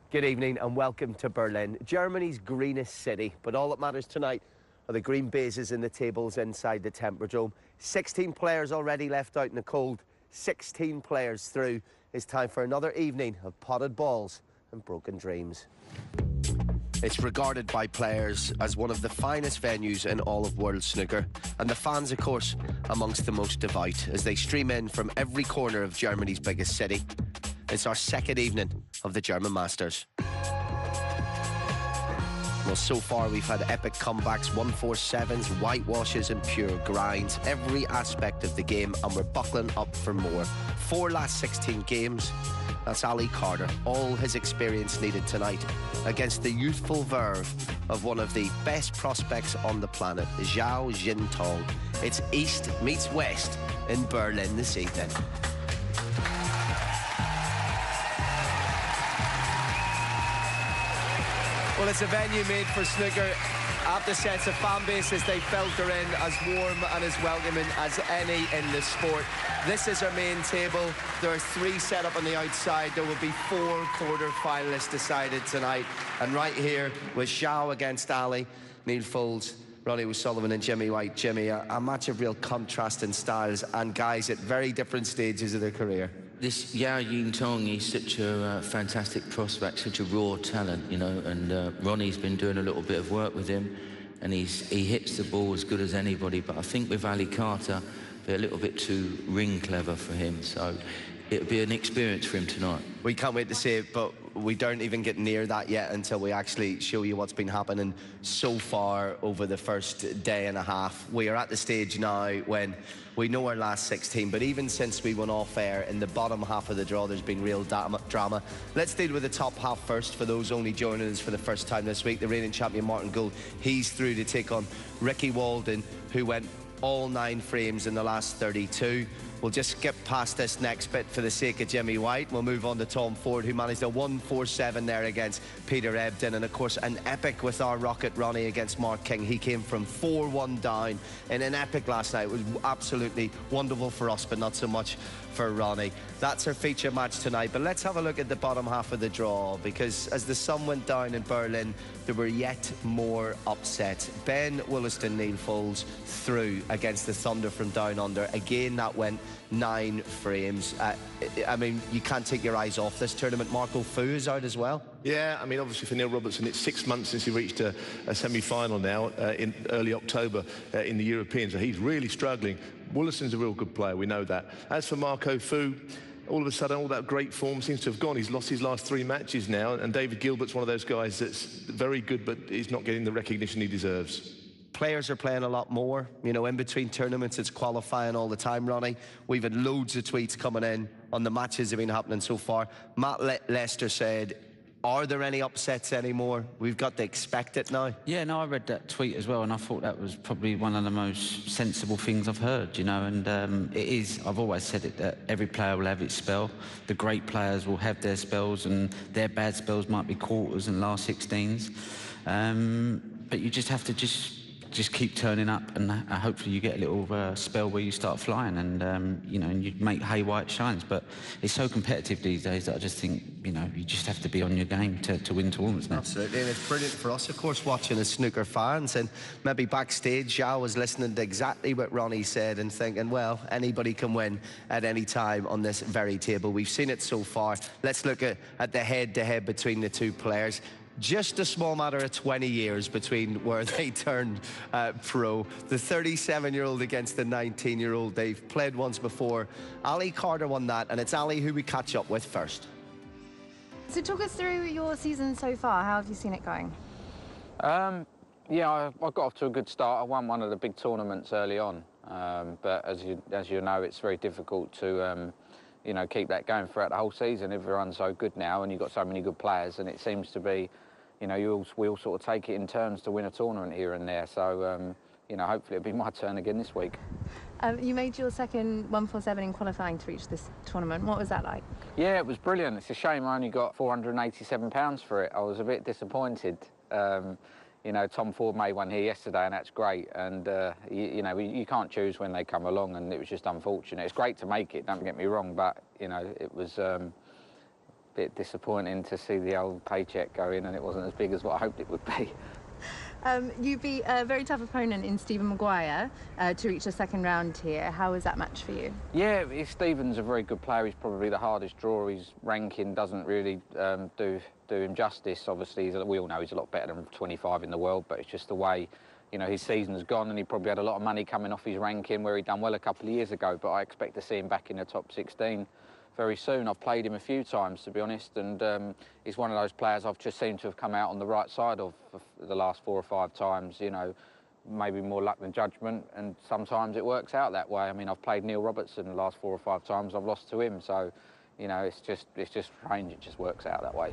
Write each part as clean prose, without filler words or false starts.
Good evening and welcome to Berlin, Germany's greenest city. But all that matters tonight are the green bases in the tables inside the Temperature. 16 players already left out in the cold, 16 players through. It's time for another evening of potted balls and broken dreams. It's regarded by players as one of the finest venues in all of world snooker, and the fans, of course, amongst the most devout as they stream in from every corner of Germany's biggest city. It's our second evening of the German Masters. Well, so far we've had epic comebacks, 147s, whitewashes and pure grinds. Every aspect of the game, and we're buckling up for more. 4 last 16 games. That's Ali Carter. All his experience needed tonight against the youthful verve of one of the best prospects on the planet, Zhao Xintong. It's East meets West in Berlin this evening. Well, it's a venue made for snooker. I have to say, it's a fan base as they filter in, as warm and as welcoming as any in the sport. This is our main table. There are 3 set up on the outside. There will be 4 quarter-finalists decided tonight. And right here was Zhao against Ali, Neil Foulds, Ronnie O'Sullivan and Jimmy White. Jimmy, a match of real contrast in styles and guys at very different stages of their career. This Zhao Xintong, he's such a fantastic prospect, such a raw talent, you know, and Ronnie's been doing a little bit of work with him, and he hits the ball as good as anybody, but I think with Ali Carter, they're a little bit too ring clever for him, so it'll be an experience for him tonight. We can't wait to see it, but we don't even get near that yet until we actually show you what's been happening so far over the first day and a half. We are at the stage now when we know our last 16, but even since we went off air in the bottom half of the draw, there's been real drama. Let's deal with the top half first. For those only joining us for the first time this week, the reigning champion Martin Gould, he's through to take on Ricky Walden, who went all 9 frames in the last 32. We'll just skip past this next bit for the sake of Jimmy White. We'll move on to Tom Ford, who managed a 147 there against Peter Ebdon. And, of course, an epic with our Rocket Ronnie against Mark King. He came from 4-1 down in an epic last night. It was absolutely wonderful for us, but not so much for Ronnie. That's our feature match tonight. But let's have a look at the bottom half of the draw, because as the sun went down in Berlin, there were yet more upsets. Ben Williston, Neil Foulds through against the Thunder from Down Under. Again, that went 9 frames. I mean, you can't take your eyes off this tournament. Marco Fu is out as well. Yeah, I mean, obviously for Neil Robertson, it's 6 months since he reached a semi-final now in early October in the European, so he's really struggling. Williston's a real good player, we know that. As for Marco Fu, all of a sudden, all that great form seems to have gone. He's lost his last 3 matches now, and David Gilbert's one of those guys that's very good, but he's not getting the recognition he deserves. Players are playing a lot more. You know, in between tournaments, it's qualifying all the time, Ronnie. We've had loads of tweets coming in on the matches that have been happening so far. Matt Lester said, are there any upsets anymore? We've got to expect it now. Yeah, no, I read that tweet as well, and I thought that was probably one of the most sensible things I've heard, you know, and it is, I've always said it, that every player will have its spell. The great players will have their spells, and their bad spells might be quarters and last 16s. But you just have to just keep turning up, and hopefully you get a little spell where you start flying, and you know, and you make hay while it shines. But it's so competitive these days that I just think, you know, you just have to be on your game to win tournaments now. Absolutely, and it's brilliant for us, of course, watching as snooker fans, and maybe backstage Zhao was listening to exactly what Ronnie said and thinking, well, anybody can win at any time on this very table. We've seen it so far. Let's look at the head-to-head between the 2 players. Just a small matter of 20 years between where they turned pro. The 37-year-old against the 19-year-old. They've played once before. Ali Carter won that, and it's Ali who we catch up with first. So talk us through your season so far. How have you seen it going? Yeah, I got off to a good start. I won one of the big tournaments early on, but as you know, it's very difficult to you know, keep that going throughout the whole season. Everyone's so good now, and you've got so many good players, and it seems to be, you know, we all sort of take it in turns to win a tournament here and there. So, you know, hopefully it'll be my turn again this week. You made your second 147 in qualifying to reach this tournament. What was that like? Yeah, it was brilliant. It's a shame I only got £487 for it. I was a bit disappointed. You know, Tom Ford made one here yesterday, and that's great. And, you know, you can't choose when they come along, and it was just unfortunate. It's great to make it, don't get me wrong, but, you know, it was... bit disappointing to see the old paycheck go in, and it wasn't as big as what I hoped it would be. You beat a very tough opponent in Stephen Maguire to reach the second round here. How was that match for you? Yeah, Stephen's a very good player. He's probably the hardest draw. His ranking doesn't really do him justice. Obviously, we all know he's a lot better than 25 in the world, but it's just the way, you know, his season's gone, and he probably had a lot of money coming off his ranking where he'd done well a couple of years ago, but I expect to see him back in the top 16 very soon. I've played him a few times, to be honest, and he's one of those players I've just seemed to have come out on the right side of the last 4 or 5 times, you know, maybe more luck than judgment, and sometimes it works out that way. I mean, I've played Neil Robertson the last 4 or 5 times, I've lost to him, so, you know, it's just strange, it just works out that way.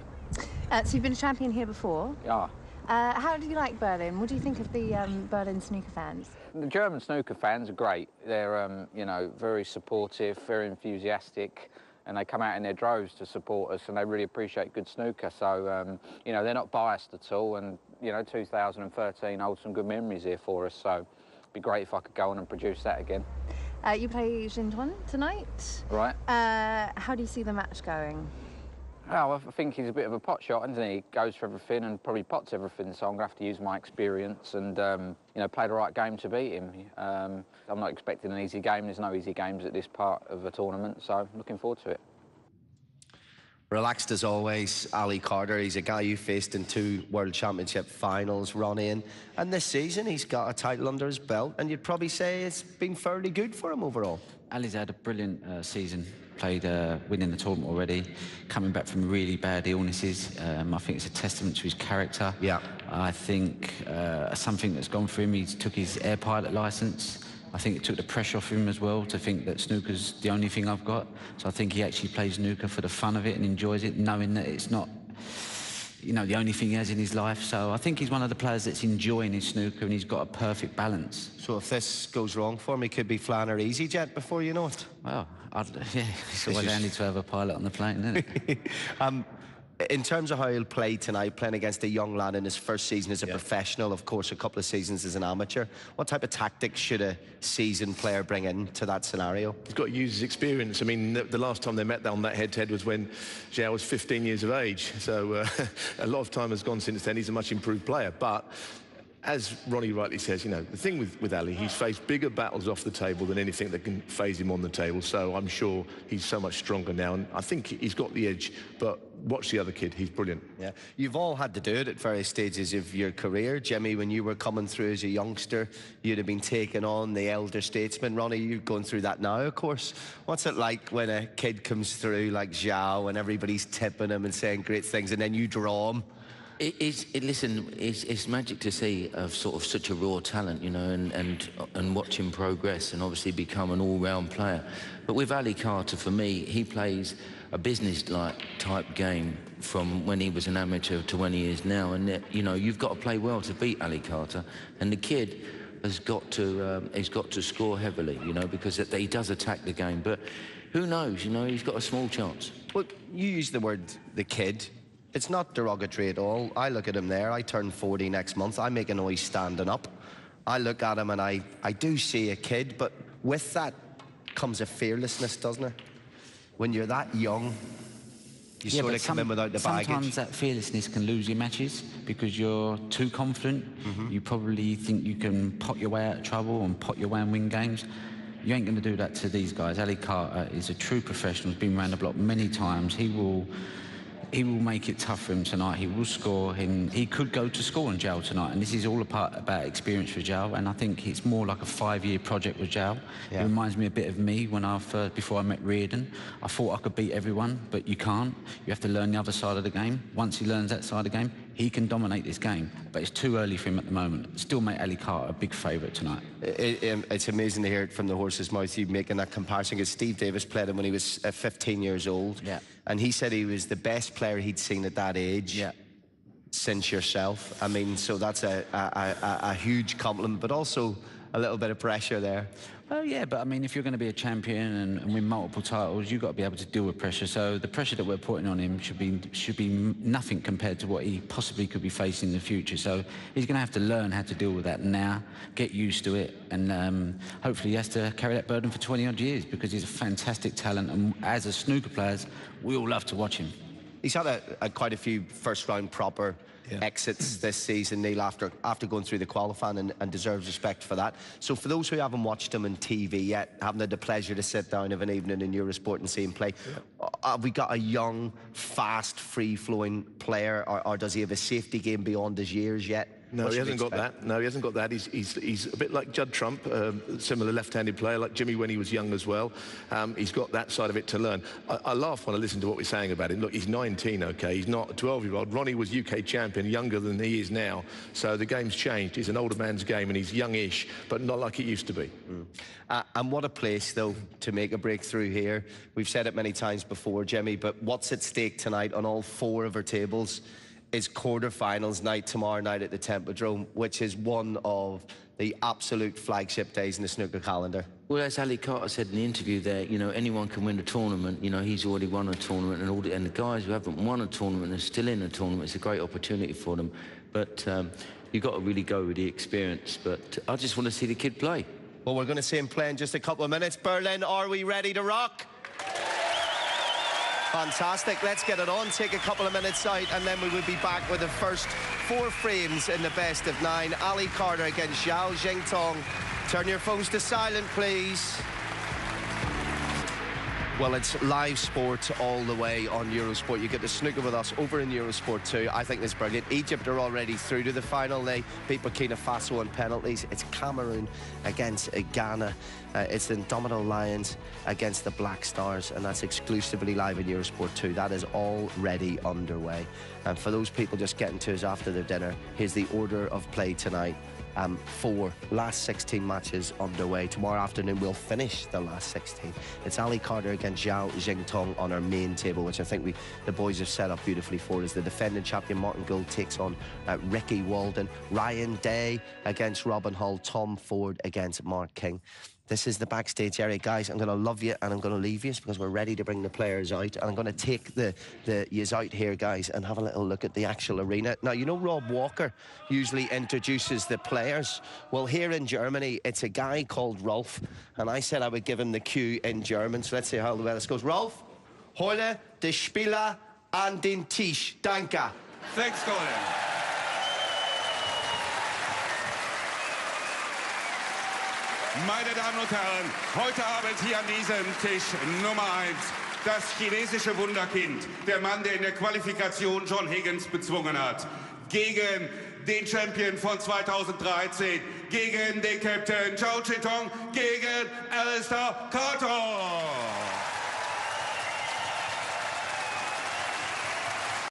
So you've been a champion here before? Yeah. How do you like Berlin? What do you think of the Berlin snooker fans? The German snooker fans are great. They're, you know, very supportive, very enthusiastic, and they come out in their droves to support us, and they really appreciate good snooker. So, you know, they're not biased at all, and, you know, 2013 holds some good memories here for us, so it'd be great if I could go on and produce that again. You play Xintong tonight. Right. How do you see the match going? Oh, I think he's a bit of a pot shot, isn't he? He goes for everything and probably pots everything, so I'm going to have to use my experience and, you know, play the right game to beat him. I'm not expecting an easy game. There's no easy games at this part of the tournament, so I'm looking forward to it. Relaxed as always, Ali Carter. He's a guy you faced in 2 World Championship finals, Ronnie, and this season he's got a title under his belt, and you'd probably say it's been fairly good for him overall. Ali's had a brilliant season, played winning the tournament already, coming back from really bad illnesses. I think it's a testament to his character. Yeah. I think something that's gone for him, he took his air pilot licence. I think it took the pressure off him as well to think that snooker's the only thing I've got. So I think he actually plays snooker for the fun of it and enjoys it, knowing that it's not, you know, the only thing he has in his life. So I think he's one of the players that's enjoying his snooker, and he's got a perfect balance. So if this goes wrong for him, he could be flying our EasyJet before you know it. Well, yeah, it's always handy to have a pilot on the plane, isn't it? In terms of how he'll play tonight, playing against a young lad in his first season as a professional, of course, a couple of seasons as an amateur, what type of tactics should a seasoned player bring into that scenario? He's got to use his experience. I mean, the last time they met on that head-to-head was when Zhao was 15 years of age. So a lot of time has gone since then. He's a much improved player. But as Ronnie rightly says, you know, the thing with Ali, he's faced bigger battles off the table than anything that can phase him on the table. So I'm sure he's so much stronger now, and I think he's got the edge. But watch the other kid, he's brilliant. Yeah, you've all had to do it at various stages of your career. Jimmy, when you were coming through as a youngster, you'd have been taking on the elder statesman. Ronnie, you're going through that now, of course. What's it like when a kid comes through like Zhao and everybody's tipping him and saying great things, and then you draw him? Listen, it's magic to see sort of such a raw talent, you know, and watch him progress and obviously become an all-round player. But with Ali Carter, for me, he plays a business-like type game from when he was an amateur to when he is now. And, you know, you've got to play well to beat Ali Carter. And the kid has got to score heavily, you know, because he does attack the game. But who knows, you know, he's got a small chance. Well, you use the word the kid. It's not derogatory at all. I look at him there. I turn 40 next month. I make a noise standing up. I look at him and I do see a kid, but with that comes a fearlessness, doesn't it? When you're that young, you sort of come in without the baggage. Sometimes that fearlessness can lose your matches because you're too confident. You probably think you can pot your way out of trouble and pot your way and win games. You ain't going to do that to these guys. Ali Carter is a true professional. He's been around the block many times. He will make it tough for him tonight. He will score. He could go to score on Zhao tonight, and this is all about experience for Zhao, and I think it's more like a 5-year project with Zhao. Yeah. It reminds me a bit of me when before I met Reardon. I thought I could beat everyone, but you can't. You have to learn the other side of the game. Once he learns that side of the game, he can dominate this game, but it's too early for him at the moment. Still make Ali Carter a big favourite tonight. It's amazing to hear it from the horse's mouth, you making that comparison, because Steve Davis played him when he was 15 years old. Yeah. And he said he was the best player he'd seen at that age. Yeah. Since yourself. I mean, so that's a huge compliment, but also a little bit of pressure there. Well, yeah, but I mean, if you're going to be a champion and win multiple titles, you've got to be able to deal with pressure. So the pressure that we're putting on him should be nothing compared to what he possibly could be facing in the future. So he's going to have to learn how to deal with that now, get used to it, and hopefully he has to carry that burden for 20-odd years, because he's a fantastic talent, and as a snooker players, we all love to watch him. he's had quite a few first-round proper exits this season, Neil, after going through the qualifying, and deserves respect for that. So for those who haven't watched him on TV yet, haven't had the pleasure to sit down of an evening in Eurosport and see him play, have we got a young, fast, free-flowing player, or does he have a safety game beyond his years yet? No, he hasn't got that. No, he hasn't got that. He's a bit like Judd Trump, similar left-handed player, like Jimmy when he was young as well. He's got that side of it to learn. I laugh when I listen to what we're saying about him. Look, he's 19, okay? He's not a 12-year-old. Ronnie was UK champion, younger than he is now. So the game's changed. It's an older man's game, and he's youngish, but not like it used to be. And what a place, though, to make a breakthrough here. We've said it many times before, Jimmy, but what's at stake tonight on all 4 of our tables is quarter-finals night tomorrow night at the Tempodrome, which is one of the absolute flagship days in the snooker calendar. Well, as Ali Carter said in the interview there, you know, anyone can win a tournament. You know, he's already won a tournament, and the guys who haven't won a tournament are still in a tournament. It's a great opportunity for them. But you've got to really go with the experience. But I just want to see the kid play. Well, we're going to see him play in just a couple of minutes. Berlin, are we ready to rock? Fantastic. Let's get it on. Take a couple of minutes out, and then we will be back with the first 4 frames in the best of 9. Ali Carter against Zhao Xintong. Turn your phones to silent, please. Well, it's live sport all the way on Eurosport. You get to snooker with us over in Eurosport too. I think this is brilliant. Egypt are already through to the final. They beat Burkina Faso on penalties. It's Cameroon against Ghana. It's the Indomitable Lions against the Black Stars, and that's exclusively live in Eurosport 2. That is already underway. And for those people just getting to us after their dinner, here's the order of play tonight. 4 last 16 matches underway. Tomorrow afternoon we'll finish the last 16. It's Ali Carter against Zhao Xintong on our main table, which I think the boys have set up beautifully for us. The defending champion Martin Gould takes on Ricky Walden. Ryan Day against Robin Hull. Tom Ford against Mark King. This is the backstage area, guys. I'm going to love you and I'm going to leave you because we're ready to bring the players out. And I'm going to take the yous out here, guys, and have a little look at the actual arena. Now, you know Rob Walker usually introduces the players. Well, here in Germany, it's a guy called Rolf. And I said I would give him the cue in German. So let's see how well this goes. Rolf, hole die Spieler an den Tisch. Danke. Thanks, Colin. Meine Damen und Herren, heute Abend hier an diesem Tisch Nummer 1, das chinesische Wunderkind, der Mann, der in der Qualifikation John Higgins bezwungen hat, gegen den Champion von 2013, gegen den Captain Zhao Xintong, gegen Allister Carter.